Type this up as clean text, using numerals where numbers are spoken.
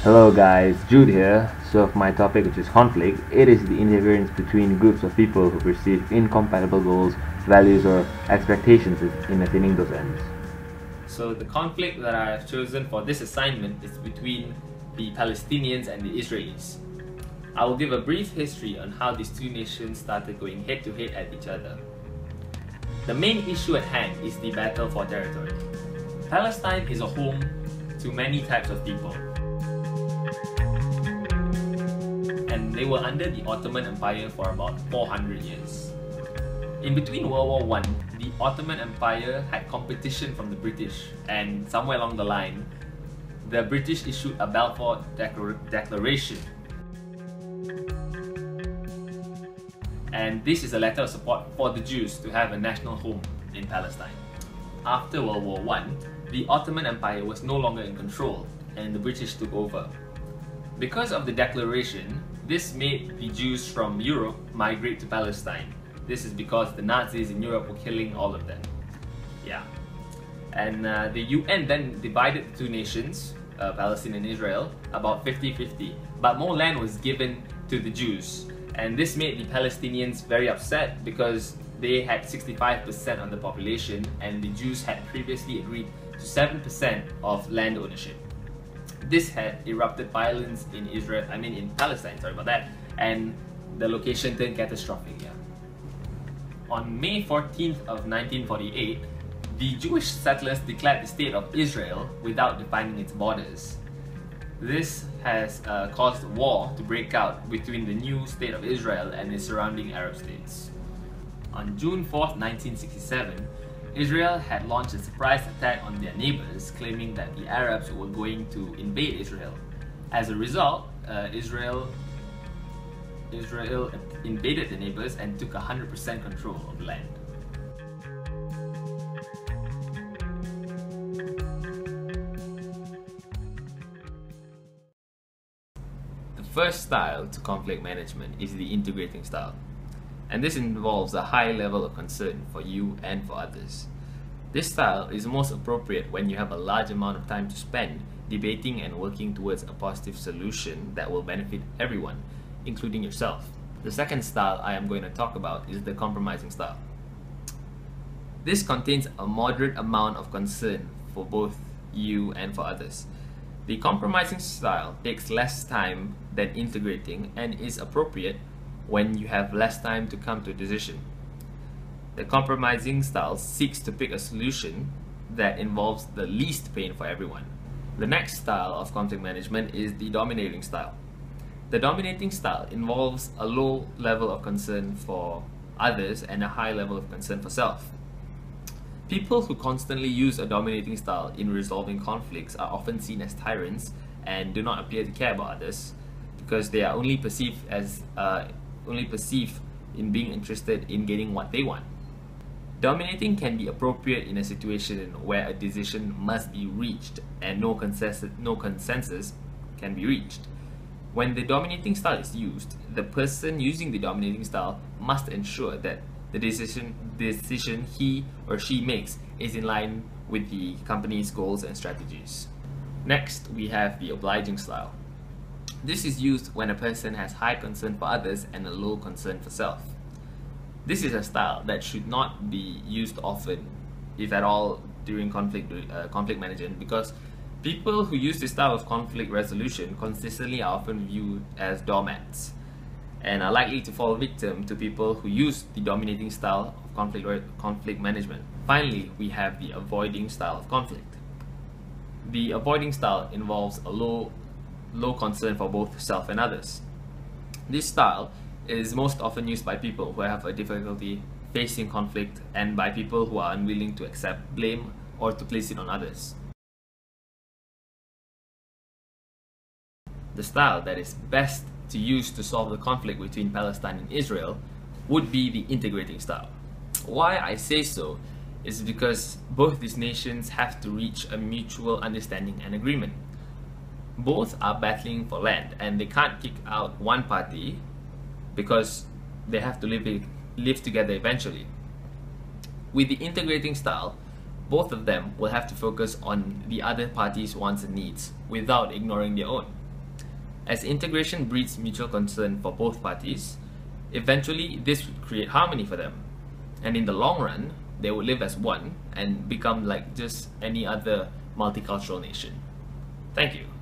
Hello guys, Jude here. So for my topic, which is conflict, it is the interference between groups of people who perceive incompatible goals, values or expectations in attaining those ends. So the conflict that I have chosen for this assignment is between the Palestinians and the Israelis. I will give a brief history on how these two nations started going head to head at each other. The main issue at hand is the battle for territory. Palestine is a home to many types of people. And they were under the Ottoman Empire for about 400 years. In between World War I, the Ottoman Empire had competition from the British, and somewhere along the line, the British issued a Balfour Declaration. And this is a letter of support for the Jews to have a national home in Palestine. After World War I, the Ottoman Empire was no longer in control, and the British took over. Because of the declaration, this made the Jews from Europe migrate to Palestine. This is because the Nazis in Europe were killing all of them. Yeah. And the UN then divided the two nations, Palestine and Israel, about 50-50. But more land was given to the Jews. And this made the Palestinians very upset because they had 65% of the population and the Jews had previously agreed to 7% of land ownership. This had erupted violence in Palestine, and the location turned catastrophic. Yeah. On May 14th of 1948, the Jewish settlers declared the state of Israel without defining its borders. This has caused war to break out between the new state of Israel and its surrounding Arab states. On June 4th, 1967, Israel had launched a surprise attack on their neighbors, claiming that the Arabs were going to invade Israel. As a result, Israel invaded the neighbors and took 100% control of the land. The first style to conflict management is the integrating style. And this involves a high level of concern for you and for others. This style is most appropriate when you have a large amount of time to spend debating and working towards a positive solution that will benefit everyone, including yourself. The second style I am going to talk about is the compromising style. This contains a moderate amount of concern for both you and for others. The compromising style takes less time than integrating and is appropriate when you have less time to come to a decision. The compromising style seeks to pick a solution that involves the least pain for everyone. The next style of conflict management is the dominating style. The dominating style involves a low level of concern for others and a high level of concern for self. People who constantly use a dominating style in resolving conflicts are often seen as tyrants and do not appear to care about others because they are only perceived in being interested in getting what they want. Dominating can be appropriate in a situation where a decision must be reached and no consensus can be reached. When the dominating style is used, the person using the dominating style must ensure that the decision he or she makes is in line with the company's goals and strategies. Next, we have the obliging style. This is used when a person has high concern for others and a low concern for self. This is a style that should not be used often, if at all, during conflict management, because people who use this style of conflict resolution consistently are often viewed as doormats and are likely to fall victim to people who use the dominating style of conflict management. Finally, we have the avoiding style of conflict. The avoiding style involves a low concern for both self and others. This style is most often used by people who have a difficulty facing conflict and by people who are unwilling to accept blame or to place it on others. The style that is best to use to solve the conflict between Palestine and Israel would be the integrating style. Why I say so is because both these nations have to reach a mutual understanding and agreement. Both are battling for land and they can't kick out one party because they have to live together eventually. With the integrating style, both of them will have to focus on the other party's wants and needs without ignoring their own. As integration breeds mutual concern for both parties, eventually this would create harmony for them. And in the long run, they would live as one and become like just any other multicultural nation. Thank you.